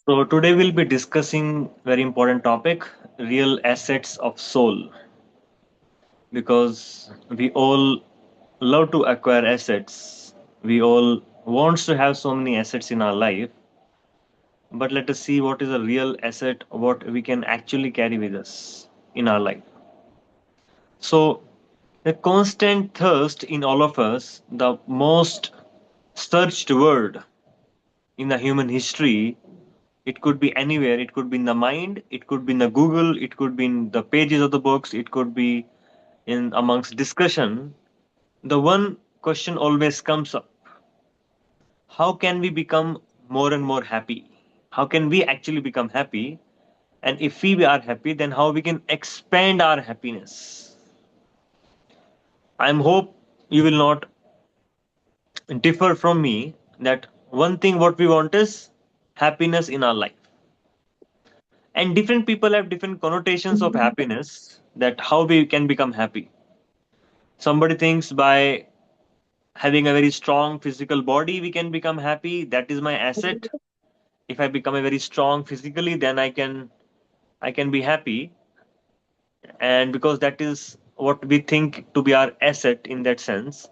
So today we'll be discussing very important topic, real assets of soul, because we all love to acquire assets. We all wants to have so many assets in our life, but let us see what is a real asset, what we can actually carry with us in our life. So the constant thirst in all of us, the most searched word in the human history. It could be anywhere. It could be in the mind. It could be in the Google. It could be in the pages of the books. It could be in amongst discussion. The one question always comes up: how can we become more and more happy? How can we actually become happy? And if we are happy, then how we can expand our happiness? I hope you will not differ from me that one thing what we want is happiness in our life. And different people have different connotations of happiness, that how we can become happy. Somebody thinks by having a very strong physical body we can become happy, that is my asset. If I become a very strong physically, then I can be happy. And because that is what we think to be our asset in that sense,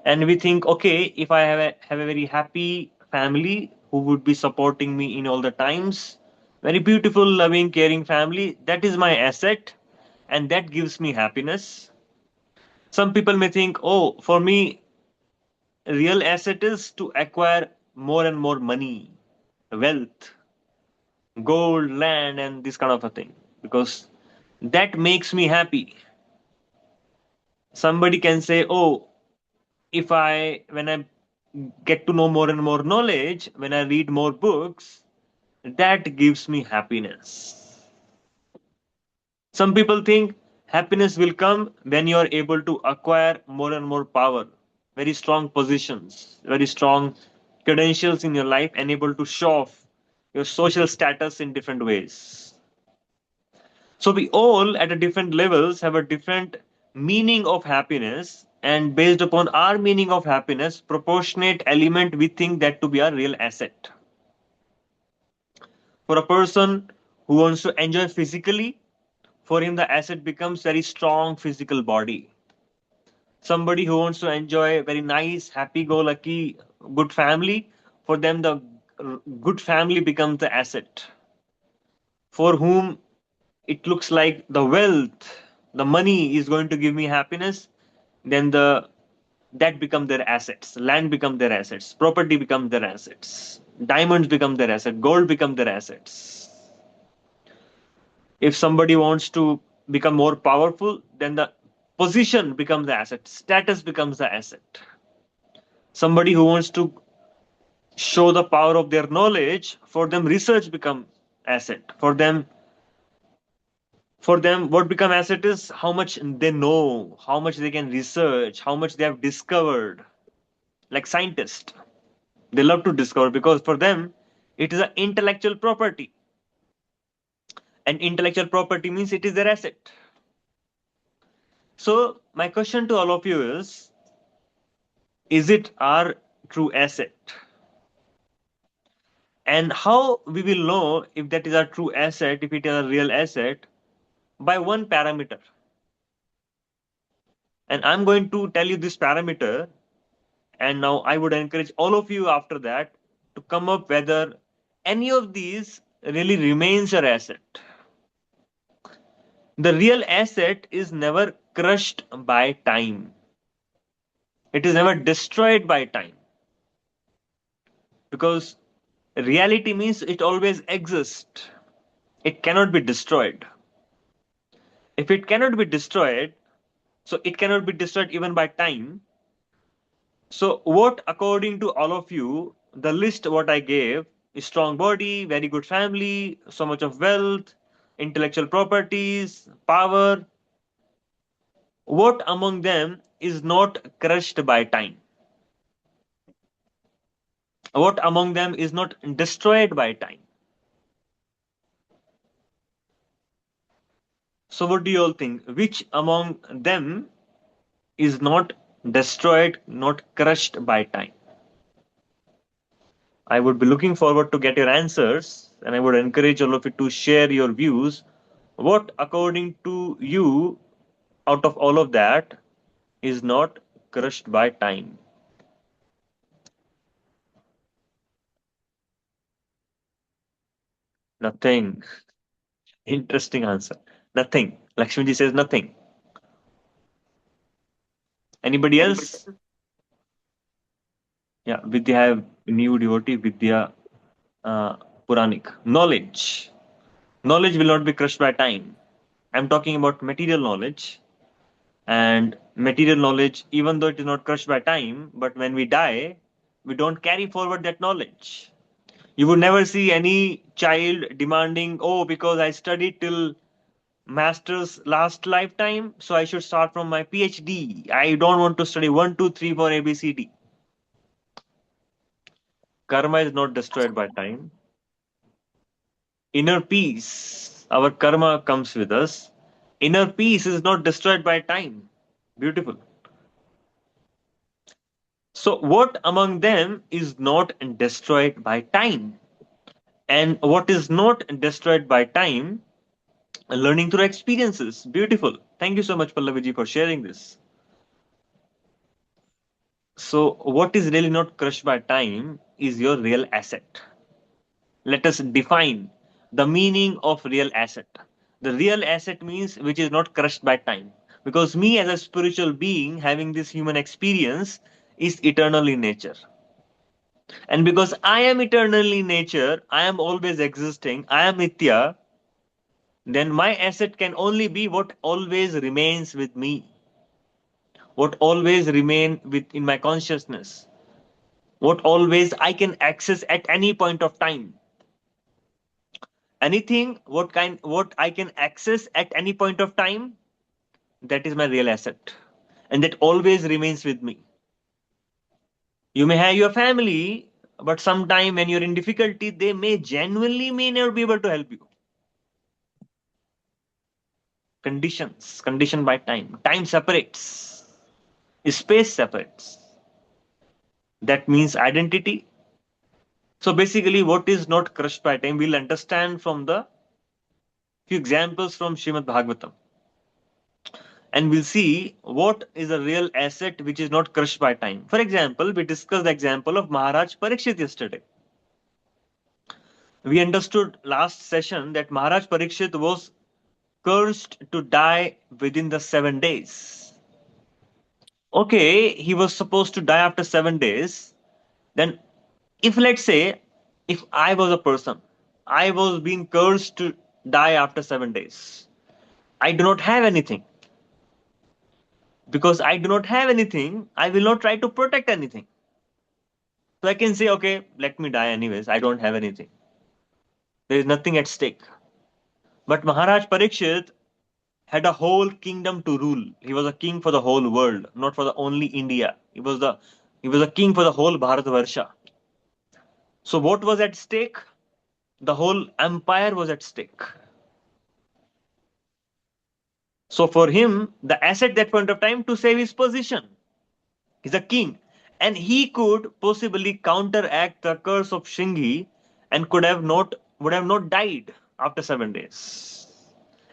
and we think, okay, if I have a very happy family who would be supporting me in all the times, very beautiful, loving, caring family, that is my asset, and that gives me happiness. Some people may think, oh, for me, real asset is to acquire more and more money, wealth, gold, land, and this kind of a thing, because that makes me happy. Somebody can say, oh, if I when I get to know more and more knowledge, when I read more books, that gives me happiness. Some people think happiness will come when you are able to acquire more and more power, very strong positions, very strong credentials in your life, and able to show off your social status in different ways. So we all at a different levels have a different meaning of happiness, and based upon our meaning of happiness, proportionate element we think that to be our real asset. For a person who wants to enjoy physically, for him the asset becomes very strong physical body. Somebody who wants to enjoy very nice, happy-go-lucky, good family, for them the good family becomes the asset. For whom it looks like the wealth, the money is going to give me happiness, then the that become their assets. Land become their assets. Property become their assets. Diamonds become their asset. Gold become their assets. If somebody wants to become more powerful, then the position becomes the asset. Status becomes the asset. Somebody who wants to show the power of their knowledge, for them research become asset. For them what become asset is how much they know, how much they can research, how much they have discovered. Like scientists, they love to discover because for them it is an intellectual property, and intellectual property means it is their asset. So my question to all of you is it our true asset? And how we will know if that is our true asset, if it is a real asset? By one parameter. And I'm going to tell you this parameter, and now I would encourage all of you after that to come up whether any of these really remains your asset. The real asset is never crushed by time. It is never destroyed by time, because reality means it always exists. It cannot be destroyed. If it cannot be destroyed, so it cannot be destroyed even by time. So what, according to all of you, the list what I gave is strong body, very good family, so much of wealth, intellectual properties, power. What among them is not crushed by time? What among them is not destroyed by time? So what do you all think? Which among them is not destroyed, not crushed by time? I would be looking forward to get your answers, and I would encourage all of you to share your views. What, according to you, out of all of that, is not crushed by time? Nothing. Interesting answer. Nothing. Lakshmiji says nothing. Anybody else? Yeah, Vidya, have new devotee, Vidya uh, Puranik. Knowledge. Knowledge will not be crushed by time. I'm talking about material knowledge. And material knowledge, even though it is not crushed by time, but when we die, we don't carry forward that knowledge. You would never see any child demanding, oh, because I studied till master's last lifetime, so I should start from my PhD. I don't want to study 1, 2, 3, 4, ABCD. Karma is not destroyed by time. Inner peace, our karma comes with us. Inner peace is not destroyed by time. Beautiful. So, what among them is not destroyed by time? And what is not destroyed by time? Learning through experiences. Beautiful. Thank you so much, Pallaviji, for sharing this. So, what is really not crushed by time is your real asset. Let us define the meaning of real asset. The real asset means which is not crushed by time. Because me, as a spiritual being having this human experience, is eternal in nature. And because I am eternal in nature, I am always existing, I am Nitya, then my asset can only be what always remains with me, what always remain within my consciousness, what always I can access at any point of time. Anything what I can access at any point of time, that is my real asset. And that always remains with me. You may have your family, but sometime when you're in difficulty, they may genuinely may never be able to help you. Conditions, conditioned by time. Time separates, space separates. That means identity. So basically, what is not crushed by time, we'll understand from the few examples from Srimad Bhagavatam. And we'll see what is a real asset which is not crushed by time. For example, we discussed the example of Maharaj Parikhit yesterday. We understood last session that Maharaj Parikhit was cursed to die within the 7 days. Okay, he was supposed to die after 7 days. Then, if let's say, if I was a person, I was being cursed to die after 7 days. I do not have anything. Because I do not have anything, I will not try to protect anything. So I can say, okay, let me die anyways. I don't have anything. There is nothing at stake. But Maharaj Parikshit had a whole kingdom to rule. He was a king for the whole world, not for the only India. He was a king for the whole Bharatvarsha. So what was at stake? The whole empire was at stake. So for him, the asset that point of time to save his position. He's a king. And he could possibly counteract the curse of Shringi and would have not died after 7 days.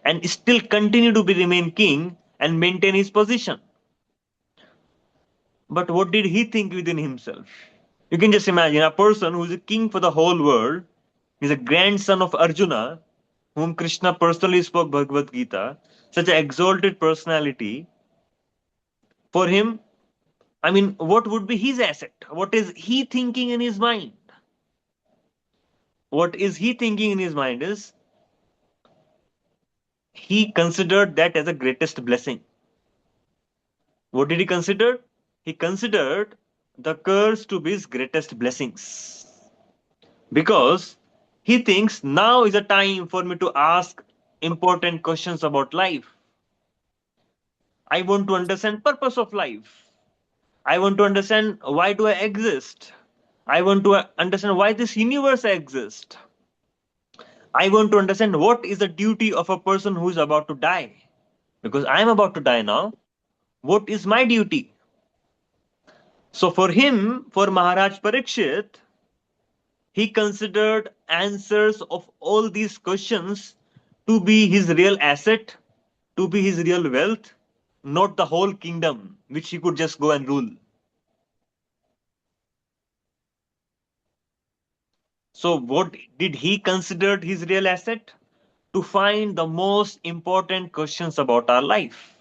And still continue to be remain king and maintain his position. But what did he think within himself? You can just imagine a person who is a king for the whole world, is a grandson of Arjuna, whom Krishna personally spoke Bhagavad Gita, such an exalted personality. For him, I mean, what would be his asset? What is he thinking in his mind? What is he thinking in his mind is he considered that as the greatest blessing. What did he consider? He considered the curse to be his greatest blessings. Because he thinks now is a time for me to ask important questions about life. I want to understand purpose of life. I want to understand why do I exist. I want to understand why this universe exists. I want to understand what is the duty of a person who is about to die. Because I am about to die now. What is my duty? So for him, for Maharaj Parikshit, He considered answers of all these questions to be his real asset, to be his real wealth, not the whole kingdom which he could just go and rule. So, what did he consider his real asset? To find the most important questions about our life.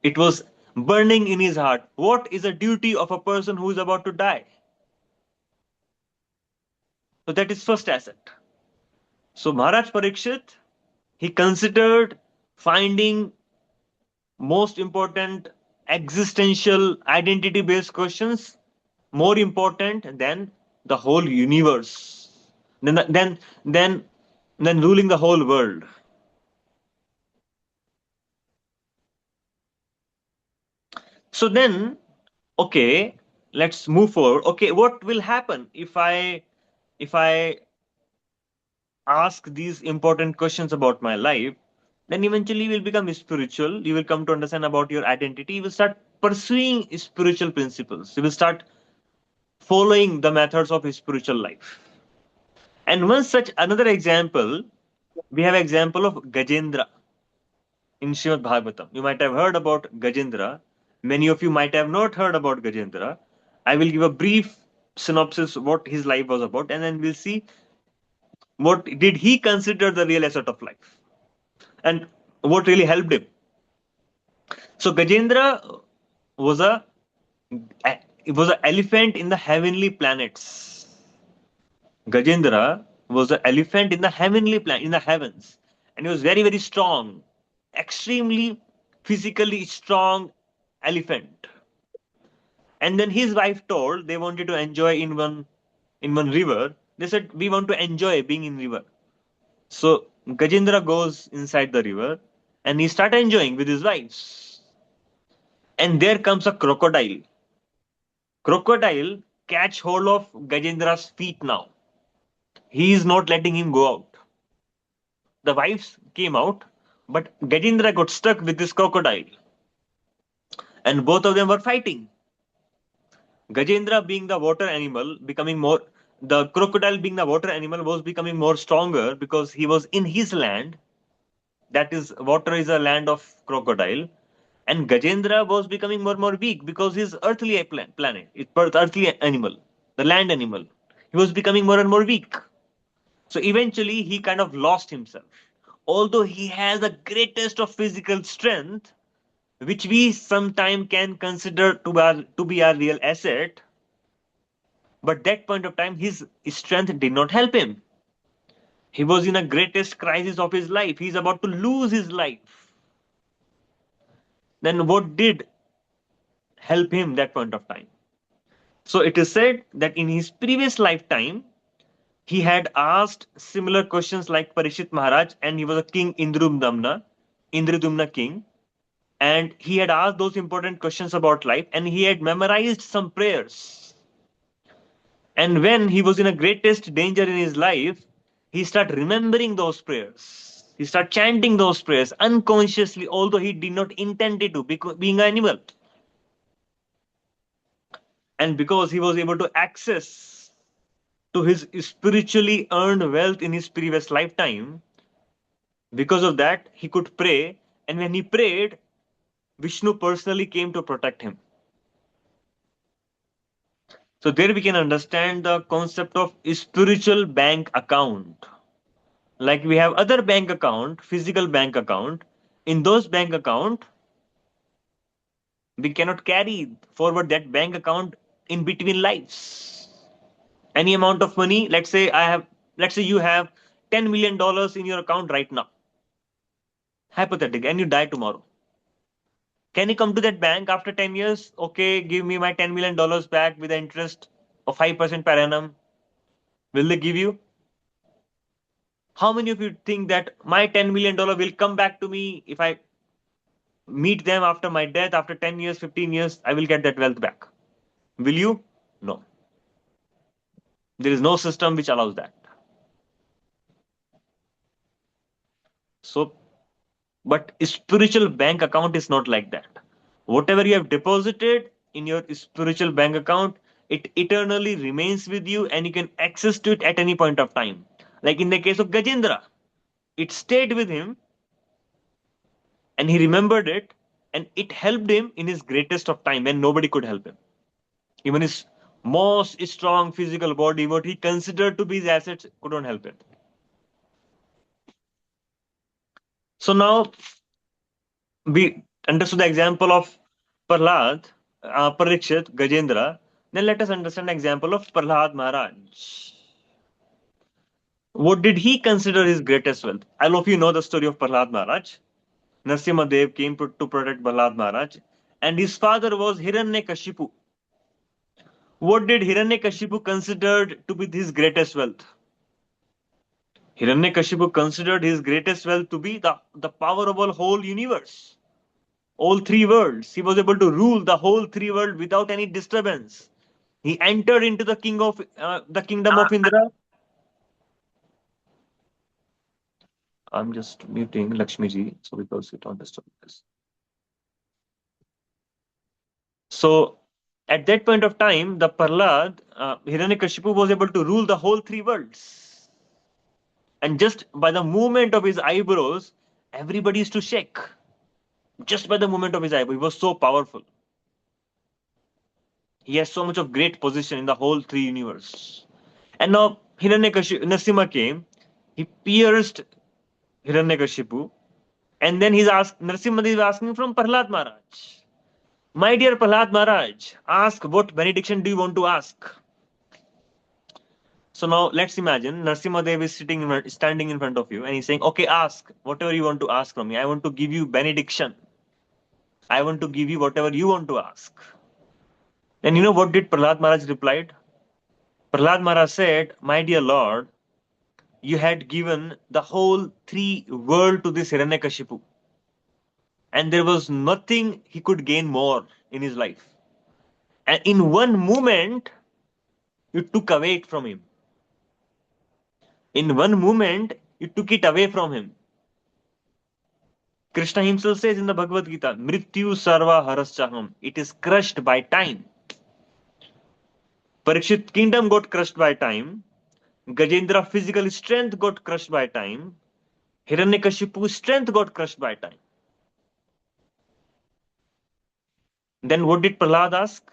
It was burning in his heart. What is the duty of a person who is about to die? So, that is first asset. So, Maharaj Parikshit, he considered finding most important existential identity based questions more important than the whole universe, then then ruling the whole world. So then, okay, let's move forward. Okay, what will happen if I ask these important questions about my life? Then eventually you will become spiritual. You will come to understand about your identity. You will start pursuing spiritual principles. You will start following the methods of spiritual life. And one such another example, we have example of Gajendra in Srimad Bhagavatam. You might have heard about Gajendra. Many of you might have not heard about Gajendra. I will give a brief synopsis what his life was about, and then we'll see what did he consider the real asset of life and what really helped him. So Gajendra was it was an elephant in the heavenly planets. Gajendra was an elephant in the in the heavens, and he was very very strong, extremely physically strong elephant. And then his wife told they wanted to enjoy in one river. They said we want to enjoy being in river. So Gajendra goes inside the river and he start enjoying with his wives. And there comes a crocodile. Crocodile catch hold of Gajendra's feet now. He is not letting him go out. The wives came out, but Gajendra got stuck with this crocodile, and both of them were fighting. Gajendra being the water animal, becoming more the crocodile being the water animal was becoming more stronger because he was in his land. That is, water is a land of crocodile, and Gajendra was becoming more and more weak because his earthly planet, it's earthly animal, the land animal. He was becoming more and more weak. So eventually, he kind of lost himself. Although he has the greatest of physical strength, which we sometimes can consider to be our real asset, but that point of time, his strength did not help him. He was in a greatest crisis of his life. He's about to lose his life. Then what did help him that point of time? So it is said that in his previous lifetime, he had asked similar questions like Parishit Maharaj, and he was a king Indradumna king, and he had asked those important questions about life, and he had memorized some prayers. And when he was in a greatest danger in his life, he started remembering those prayers. He started chanting those prayers unconsciously, although he did not intend it to, because being an animal. And because he was able to access to his spiritually earned wealth in his previous lifetime, because of that, he could pray. And when he prayed, Vishnu personally came to protect him. So there we can understand the concept of spiritual bank account. Like we have other bank account, physical bank account. In those bank account, we cannot carry forward that bank account in between lives. Any amount of money, let's say you have $10 million in your account right now. Hypothetic, and you die tomorrow. Can you come to that bank after 10 years? Okay, give me my $10 million back with the interest of 5% per annum. Will they give you? How many of you think that my $10 million will come back to me if I meet them after my death, after 10 years, 15 years, I will get that wealth back? Will you? No. There is no system which allows that. So, but spiritual bank account is not like that. Whatever you have deposited in your spiritual bank account, It eternally remains with you and you can access to it at any point of time. Like in the case of Gajendra, it stayed with him and he remembered it, and it helped him in his greatest of time when nobody could help him. Even his most strong physical body, what he considered to be his assets, couldn't help him. So now we understood the example of Prahlad, Parikhit, Gajendra. Then let us understand the example of Prahlad Maharaj. What did he consider his greatest wealth? All of you know the story of Prahlad Maharaj. Narsimhadev came to protect Prahlad Maharaj, and his father was Hiranyakashipu. What did Hiranyakashipu considered to be his greatest wealth? Hiranyakashipu considered his greatest wealth to be the power of the whole universe, all three worlds. He was able to rule the whole three world without any disturbance. He entered into the kingdom of Indra. I'm just muting Lakshmi ji, so because you don't disturb this. So at that point of time, the Prahlad, Hiranyakashipu was able to rule the whole three worlds. And just by the movement of his eyebrows, everybody used to shake. Just by the movement of his eyebrow, he was so powerful. He has so much of great position in the whole three universe. And now Narasimha came, he pierced Hiranyakashipu, and then Narasimha is asking from Prahlad Maharaj. My dear Prahlad Maharaj, ask what benediction do you want to ask? So now let's imagine Narasimhadev is standing in front of you and he's saying, okay, ask whatever you want to ask from me. I want to give you benediction. I want to give you whatever you want to ask. And you know what did Prahlad Maharaj replied? Prahlad Maharaj said, my dear Lord, you had given the whole three world to this Hiranyakashipu. And there was nothing he could gain more in his life. And in one moment, you took away it from him. In one moment, you took it away from him. Krishna himself says in the Bhagavad Gita, Mrityu sarva haraschaham. It is crushed by time. Parikshit kingdom got crushed by time. Gajendra physical strength got crushed by time. Hiranyakashipu's strength got crushed by time. Then what did Prahlad ask?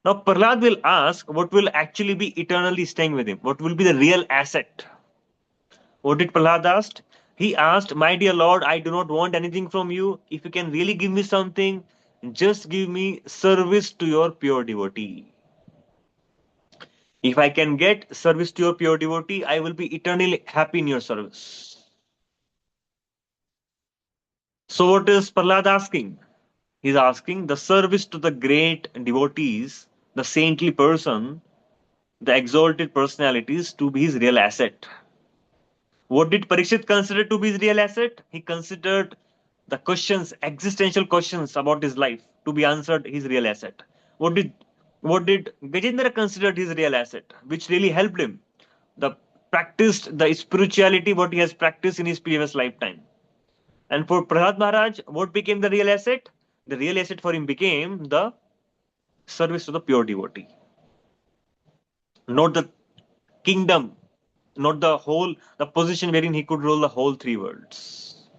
Now Prahlad will ask what will actually be eternally staying with him. What will be the real asset? What did Prahlad ask? He asked, my dear Lord, I do not want anything from you. If you can really give me something, just give me service to your pure devotee. If I can get service to your pure devotee, I will be eternally happy in your service. So what is Prahlad asking? He's asking the service to the great devotees, the saintly person, the exalted personalities to be his real asset. What did Parikshit consider to be his real asset? He considered the questions, existential questions about his life to be answered his real asset. What did Gajendra consider his real asset, which really helped him? The spirituality what he has practiced in his previous lifetime. And for Prahlad Maharaj, what became the real asset? The real asset for him became the service to the pure devotee. Not the kingdom, not the position wherein he could rule the whole three worlds.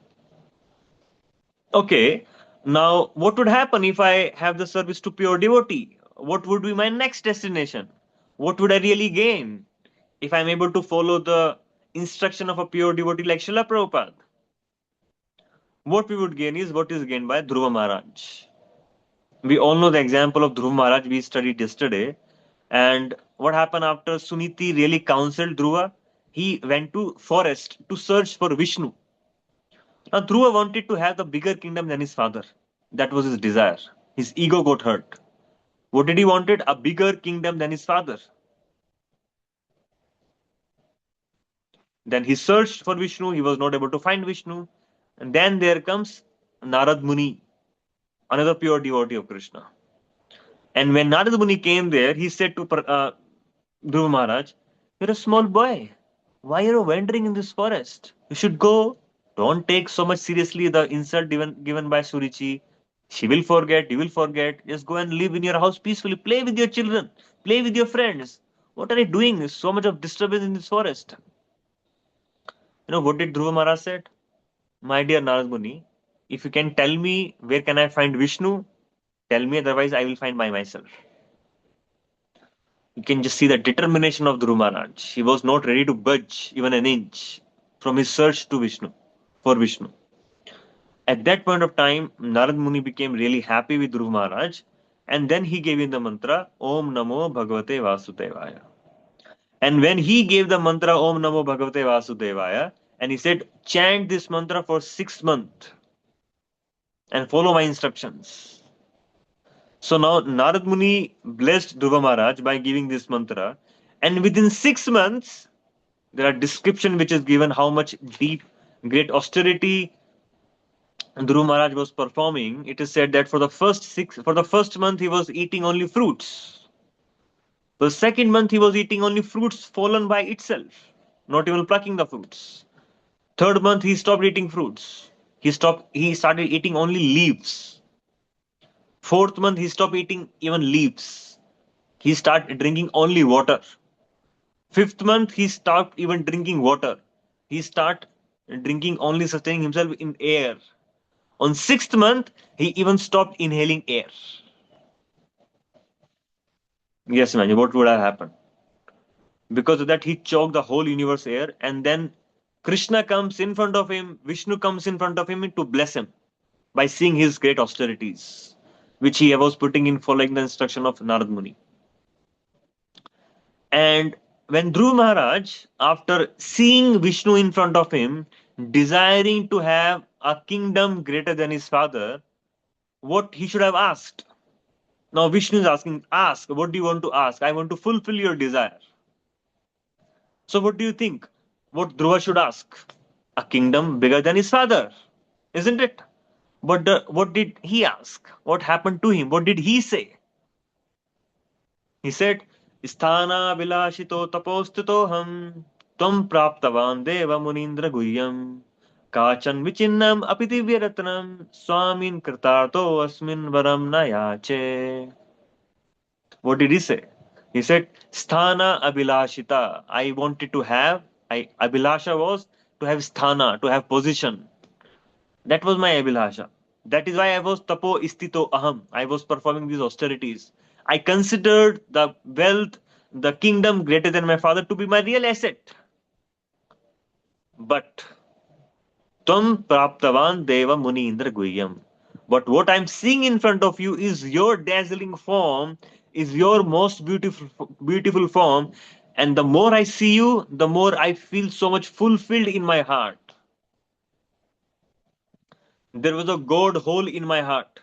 Okay, now what would happen if I have the service to pure devotee? What would be my next destination? What would I really gain if I'm able to follow the instruction of a pure devotee like Srila Prabhupada? What we would gain is what is gained by Dhruva Maharaj. We all know the example of Dhruva Maharaj we studied yesterday. And what happened after Suniti really counseled Dhruva? He went to forest to search for Vishnu. Now Dhruva wanted to have the bigger kingdom than his father. That was his desire. His ego got hurt. What did he wanted? A bigger kingdom than his father. Then he searched for Vishnu. He was not able to find Vishnu. And then there comes Narad Muni, another pure devotee of Krishna. And when Narad Muni came there, he said to Dhruva Maharaj, you're a small boy. Why are you wandering in this forest? You should go. Don't take so much seriously the insult given by Surichi. She will forget, you will forget. Just go and live in your house peacefully. Play with your children. Play with your friends. What are you doing? So much of disturbance in this forest. What did Dhruva Maharaj said? My dear Narad Muni, if you can tell me where can I find Vishnu, tell me, otherwise I will find by myself. You can just see the determination of Dhruva Maharaj. He was not ready to budge even an inch from his search to Vishnu, for Vishnu. At that point of time, Narad Muni became really happy with Dhruva Maharaj, and then he gave him the mantra Om Namo Bhagavate Vasudevaya. And when he gave the mantra Om Namo Bhagavate Vasudevaya, and he said, chant this mantra for 6 months and follow my instructions. So now Narad Muni blessed Dhruva Maharaj by giving this mantra, and within 6 months, there are description which is given how much deep, great austerity Dhruva Maharaj was performing. It is said that for the first month he was eating only fruits. The second month he was eating only fruits fallen by itself, not even plucking the fruits. Third month he stopped eating fruits. He started eating only leaves. Fourth month he stopped eating even leaves. He started drinking only water. Fifth month he stopped even drinking water. He started drinking only sustaining himself in air. On sixth month, he even stopped inhaling air. Yes, man, what would have happened? Because of that, he choked the whole universe air, and then Krishna comes in front of him, Vishnu comes in front of him to bless him by seeing his great austerities, which he was putting in following the instruction of Narad Muni. And when Dhruva Maharaj, after seeing Vishnu in front of him, desiring to have a kingdom greater than his father, what he should have asked? Now Vishnu is asking, ask, what do you want to ask? I want to fulfill your desire. So what do you think? What Dhruva should ask? A kingdom bigger than his father, isn't it? But what did he ask? What happened to him? What did he say? He said, Sthana vilashito tapostitoham tvam praptavan deva munindra guhyam kachan vichinnam apitivyratnam swamin kritarto asmin varam nayache. What did he say? He said, Sthana Abhilashita. I wanted to have, Abhilasha was to have sthana, to have position. That was my Abhilasha. That is why I was tapo istito aham. I was performing these austerities. I considered the wealth, the kingdom greater than my father to be my real asset. But Tvam praptavan deva muni indra guhyam. But what I'm seeing in front of you is your dazzling form, is your most beautiful form. And the more I see you, the more I feel so much fulfilled in my heart. There was a God hole in my heart.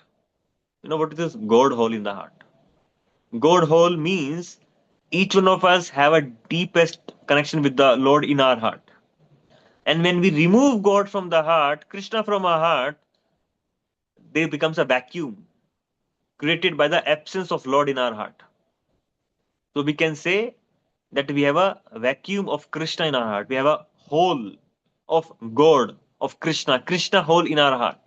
You know what is this God hole in the heart? God hole means each one of us have a deepest connection with the Lord in our heart. And when we remove God from the heart, Krishna from our heart, there becomes a vacuum created by the absence of Lord in our heart. So we can say that we have a vacuum of Krishna in our heart. We have a hole of God, of Krishna, Krishna hole in our heart.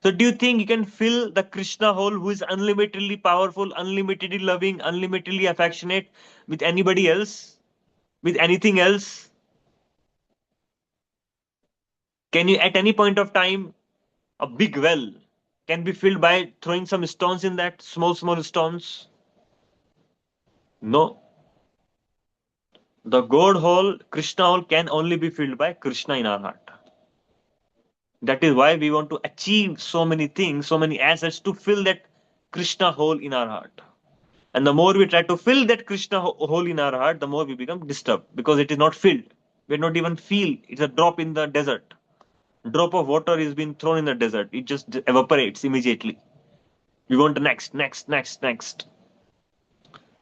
So do you think you can fill the Krishna hole who is unlimitedly powerful, unlimitedly loving, unlimitedly affectionate with anybody else, with anything else? Can you at any point of time, a big well can be filled by throwing some stones in that, small, small stones? No. The God hole, Krishna hole can only be filled by Krishna in our heart. That is why we want to achieve so many things, so many assets to fill that Krishna hole in our heart. And the more we try to fill that Krishna hole in our heart, the more we become disturbed because it is not filled. We not even feel it's a drop in the desert. Drop of water is being thrown in the desert. It just evaporates immediately. We want next, next, next, next.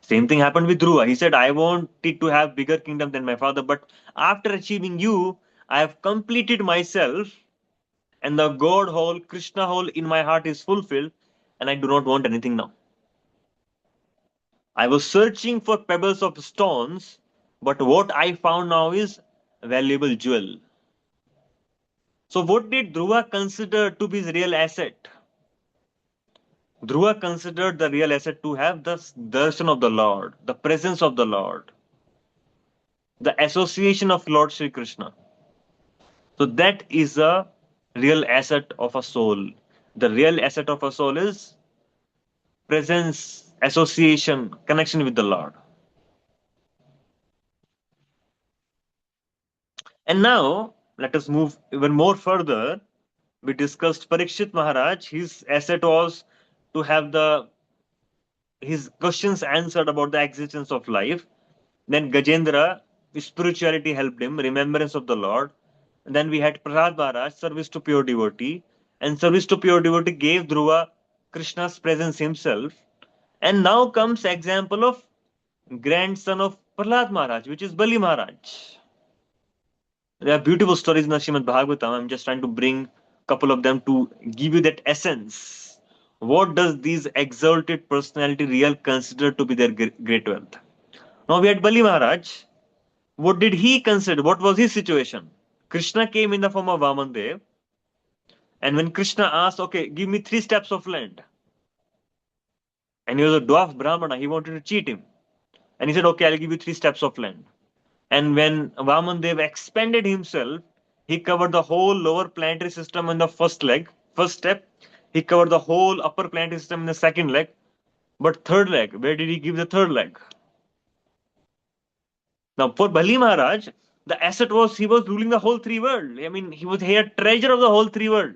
Same thing happened with Dhruva. He said, I wanted to have bigger kingdom than my father, but after achieving you, I have completed myself, and the God hole, Krishna hole in my heart is fulfilled, and I do not want anything now. I was searching for pebbles of stones, but what I found now is a valuable jewel. So what did Dhruva consider to be his real asset? Dhruva considered the real asset to have the darshan of the Lord, the presence of the Lord, the association of Lord Sri Krishna. So that is a real asset of a soul. The real asset of a soul is presence, association, connection with the Lord. And now let us move even more further. We discussed Parikshit Maharaj. His asset was to have the his questions answered about the existence of life. Then Gajendra, spirituality helped him, remembrance of the Lord. And then we had Prahlad Maharaj, service to pure devotee. And service to pure devotee gave Dhruva Krishna's presence himself. And now comes example of grandson of Prahlad Maharaj, which is Bali Maharaj. There are beautiful stories in the Srimad Bhagavatam. I'm just trying to bring a couple of them to give you that essence. What does these exalted personality real consider to be their great wealth? Now we had Bali Maharaj. What did he consider? What was his situation? Krishna came in the form of Vamandev, and when Krishna asked, "Okay, give me 3 steps of land," and he was a dwarf Brahmana, he wanted to cheat him, and he said, "Okay, I'll give you 3 steps of land." And when Vamandev expanded himself, he covered the whole lower planetary system in the first step. He covered the whole upper planetary system in the second leg. But third leg, where did he give the third leg? Now, for Bali Maharaj, the asset was he was ruling the whole three world. I mean, he had treasure of the whole three world,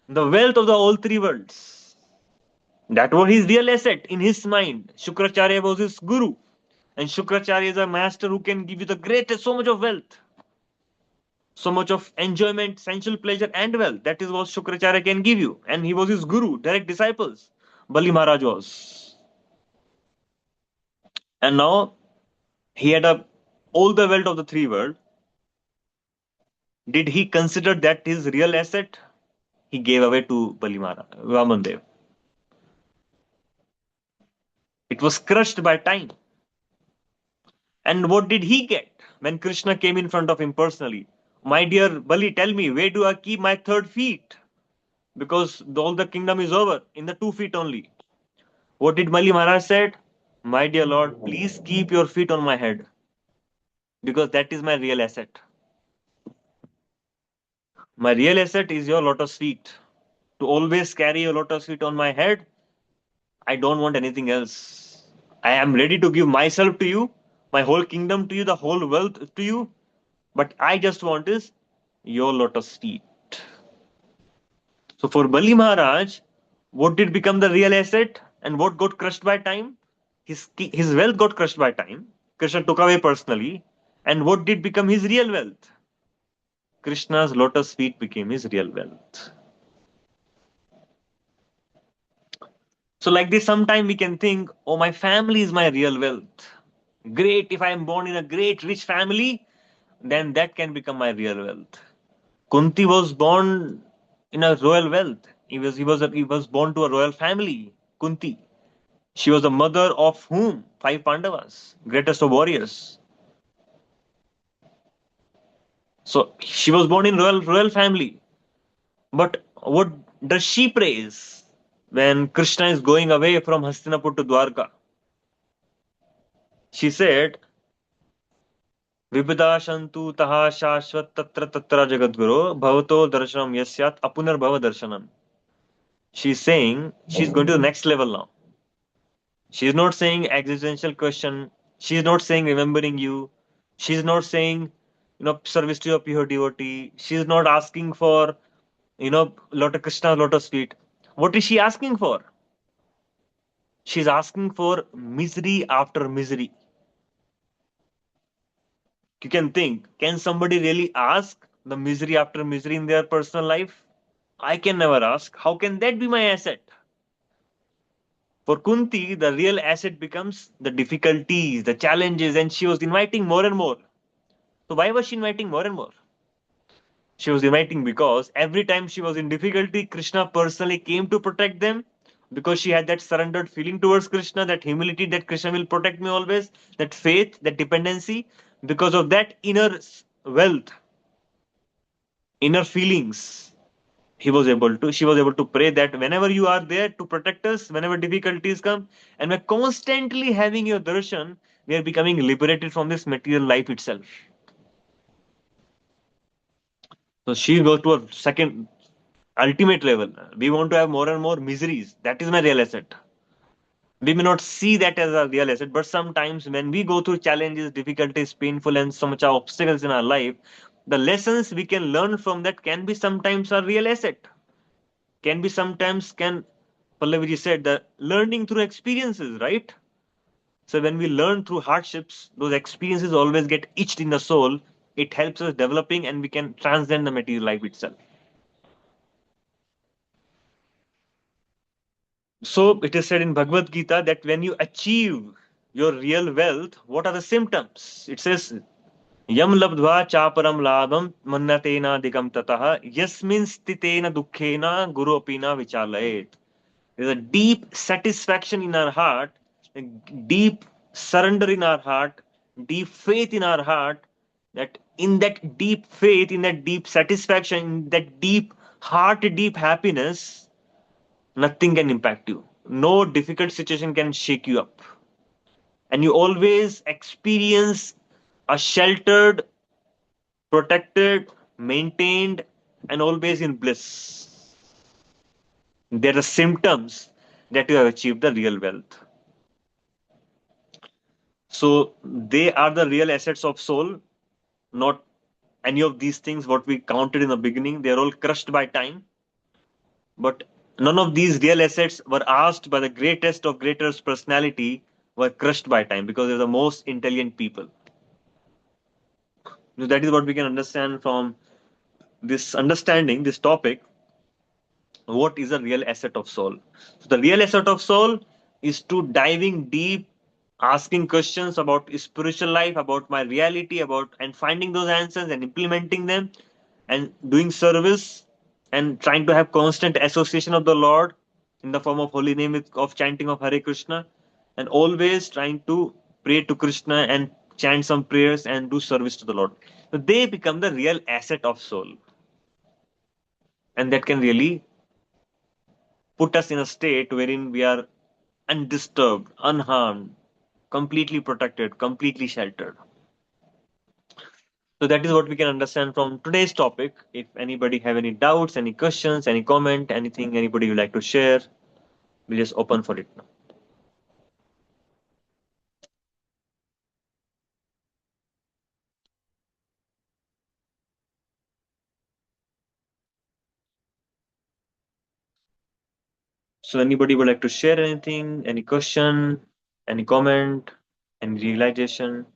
the wealth of the whole three worlds. That was his real asset in his mind. Shukracharya was his guru, and Shukracharya is a master who can give you the greatest, so much of wealth, so much of enjoyment, sensual pleasure, and wealth. That is what Shukracharya can give you, and he was his guru, direct disciples. Bali Maharaj was, and now he had all the wealth of the three world. Did he consider that his real asset? He gave away to Bali Maharaj, Vamandev. It was crushed by time. And what did he get when Krishna came in front of him personally? My dear Bali, tell me, where do I keep my third feet? Because all the kingdom is over in the 2 feet only. What did Bali Maharaj said? My dear Lord, please keep your feet on my head because that is my real asset. My real asset is your lotus feet. To always carry your lotus feet on my head, I don't want anything else. I am ready to give myself to you, my whole kingdom to you, the whole wealth to you, but I just want is your lotus feet. So for Bali Maharaj, what did become the real asset and what got crushed by time? His wealth got crushed by time. Krishna took away personally. And what did become his real wealth? Krishna's lotus feet became his real wealth. So like this, sometime we can think, oh, my family is my real wealth. Great, if I am born in a great rich family, then that can become my real wealth. Kunti was born in a royal wealth. He was born to a royal family. Kunti. She was the mother of whom? 5 Pandavas, greatest of warriors. So she was born in royal family. But what does she praise when Krishna is going away from Hastinapur to Dwarka? She said, Vibhada Shantu Taha Shashvat Tatra Tatra Jagadguru Bhavato Darshanam Yasyat Apunar Bhava Darshanam. She's saying she's going to the next level now. She's not saying existential question. She's not saying remembering you. She's not saying, service to your pure devotee. She's not asking for, Lotus Krishna, lotus feet. What is she asking for? She's asking for misery after misery. You can think, can somebody really ask the misery after misery in their personal life? I can never ask. How can that be my asset? For Kunti, the real asset becomes the difficulties, the challenges, and she was inviting more and more. So why was she inviting more and more? She was inviting because every time she was in difficulty, Krishna personally came to protect them because she had that surrendered feeling towards Krishna, that humility that Krishna will protect me always, that faith, that dependency. Because of that inner wealth, inner feelings, she was able to pray that whenever you are there to protect us, whenever difficulties come, and we're constantly having your darshan, we are becoming liberated from this material life itself. So she goes to a second ultimate level. We want to have more and more miseries. That is my real asset. We may not see that as a real asset, but sometimes when we go through challenges, difficulties, painful, and so much obstacles in our life, the lessons we can learn from that can be sometimes a real asset. Can be sometimes can Pallavi said that learning through experiences, right? So when we learn through hardships, those experiences always get etched in the soul. It helps us developing, and we can transcend the material life itself. So it is said in Bhagavad Gita that when you achieve your real wealth, what are the symptoms? It says, Yam labdhva chaparam labham mannatena digam tataha yasmin stitena dukkhena guru apina vichalayet. There's a deep satisfaction in our heart, a deep surrender in our heart, deep faith in our heart, that in that deep faith, in that deep satisfaction, in that deep heart, deep happiness, nothing can impact you. No difficult situation can shake you up. And you always experience a sheltered, protected, maintained, and always in bliss. They're the symptoms that you have achieved the real wealth. So they are the real assets of soul, not any of these things what we counted in the beginning. They're all crushed by time. But none of these real assets were asked by the greatest of greatest personality were crushed by time because they're the most intelligent people. So that is what we can understand from this understanding, this topic, what is a real asset of soul. So the real asset of soul is to diving deep, asking questions about spiritual life, about my reality, about and finding those answers and implementing them, and doing service and trying to have constant association of the Lord in the form of holy name of chanting of Hare Krishna, and always trying to pray to Krishna and chant some prayers and do service to the Lord. So they become the real asset of soul, and that can really put us in a state wherein we are undisturbed, unharmed, completely protected, completely sheltered. So that is what we can understand from today's topic. If anybody have any doubts, any questions, any comment, anything anybody would like to share, we just open for it now. So anybody would like to share anything, any question, any comment, any realization?